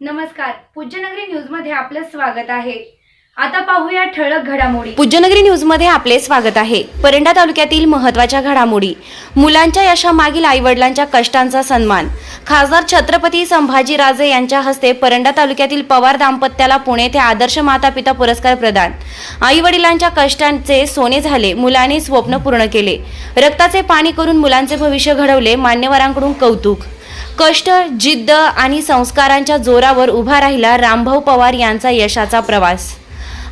नमस्कार, पूज्यनगरी न्यूज मध्ये आपलं स्वागत आहे। आता पाहूया ठळक घडामोडी। पूज्यनगरी न्यूज मध्ये आपले स्वागत आहे। परंडा तालुक्यातील महत्त्वाच्या घडामोडी, मुलांच्या यशामागील आईवडिलांच्या कष्टांचा सन्मान। खासदार छत्रपती संभाजीराजे यांच्या हस्ते परंडा तालुक्यातील पवार दाम्पत्याला पुणे येथे आदर्श माता-पिता पुरस्कार प्रदान। आईवडिलांच्या कष्टांचे सोने झाले, मुलांनी स्वप्न पूर्ण केले, रक्ताचे पाणी करून मुलांचे भविष्य घडवले, मान्यवरांकडून कौतुक। कष्ट, जिद्द आणि संस्कारांच्या जोरावर उभा राहिला रामभाऊ पवार यांचा यशाचा प्रवास।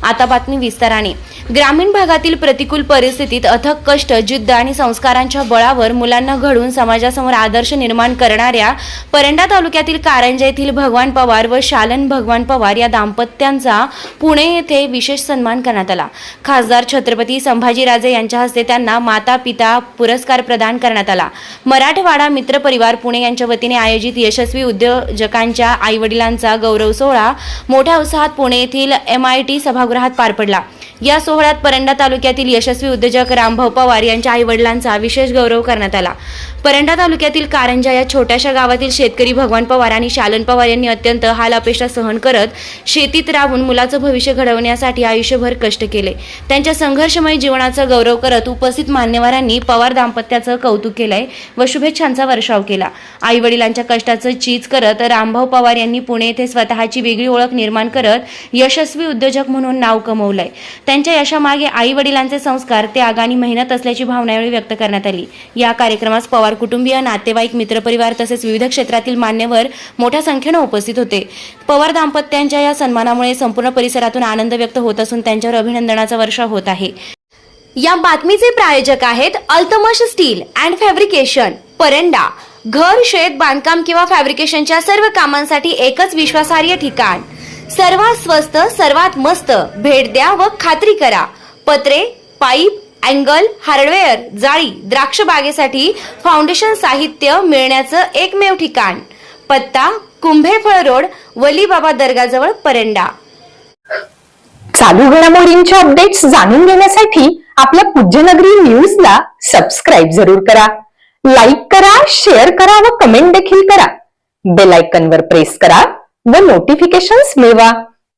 आता बातमी विस्ताराने। ग्रामीण भागातील प्रतिकूल परिस्थितीत अथक कष्ट, जिद्द आणि संस्कारांच्या बळावर मुलांना घडवून समाजासमोर आदर्श निर्माण करणाऱ्या परंडा तालुक्यातील कारंजा येथील भगवान पवार व शालन भगवान पवार या दाम्पत्यांचा पुणे येथे विशेष सन्मान करण्यात आला। खासदार छत्रपती संभाजीराजे यांच्या हस्ते त्यांना माता पिता पुरस्कार प्रदान करण्यात आला। मराठवाडा मित्र परिवार पुणे यांच्या वतीने आयोजित यशस्वी उद्योजकांच्या आईवडिलांचा गौरव सोहळा मोठ्या उत्साहात पुणे येथील MIT सभागृहात पार पडला। या सोहळ्यात परंडा तालुक्यातील यशस्वी उद्योजक रामभाऊ पवार यांच्या आईवडिलांचा विशेष गौरव करण्यात आला। परंडा तालुक्यातील कारंजा या छोट्याशा गावातील शेतकरी भगवान पवार आणि शालन पवार यांनी अत्यंत हाल अपेष्टा सहन करत शेतीत राहून मुलाचं भविष्य घडवण्यासाठी आयुष्यभर कष्ट केले। त्यांच्या संघर्षमय जीवनाचा गौरव करत उपस्थित मान्यवरांनी पवार दाम्पत्याचं कौतुक केलंय व शुभेच्छांचा वर्षाव केला। आईवडिलांच्या कष्टाचं चीज करत रामभाऊ पवार यांनी पुणे येथे स्वतःची वेगळी ओळख निर्माण करत यशस्वी उद्योजक म्हणून नाव कमवलंय। त्यांच्या यशामागे आई-वडिलांचे संस्कार, त्याग आणि मेहनत असल्याची भावना यावेळी व्यक्त करण्यात आली। या कार्यक्रमास पवार कुटुंबीय, नातेवाईक, मित्रपरिवार तसेच विविध क्षेत्रातील मान्यवर मोठ्या संख्येने उपस्थित होते। पवार दाम्पत्यांच्या या सन्मानामुळे संपूर्ण परिसरातून आनंद व्यक्त होत असून त्यांच्यावर अभिनंदनाचा वर्षाव होत आहे। या बातमीचे प्रायोजक आहेत Altamash steel and fabrication, Paranda. घर, शेत, बांधकाम किंवा फॅब्रिकेशनच्या सर्व कामांसाठी एकच विश्वासार्ह ठिकाण। सर्वात स्वस्त, सर्वात मस्त। भेट द्या व खात्री करा। पत्रे, पाईप, अँगल, हार्डवेअर, जाळी, द्राक्ष बागेसाठी फाउंडेशन साहित्य मिळण्याचं एकमेव ठिकाण। पत्ता कुंभेफळ रोड, वलीबाबा दर्गाजवळ, परंडा। चालू घडामोडींचे अपडेट्स जाणून घेण्यासाठी आपल्या पूज्यनगरी न्यूजला सबस्क्राईब जरूर करा, लाईक करा, शेअर करा व कमेंट देखील करा। बेल आयकॉनवर प्रेस करा व नोटिफिकेशन्स मिळवा।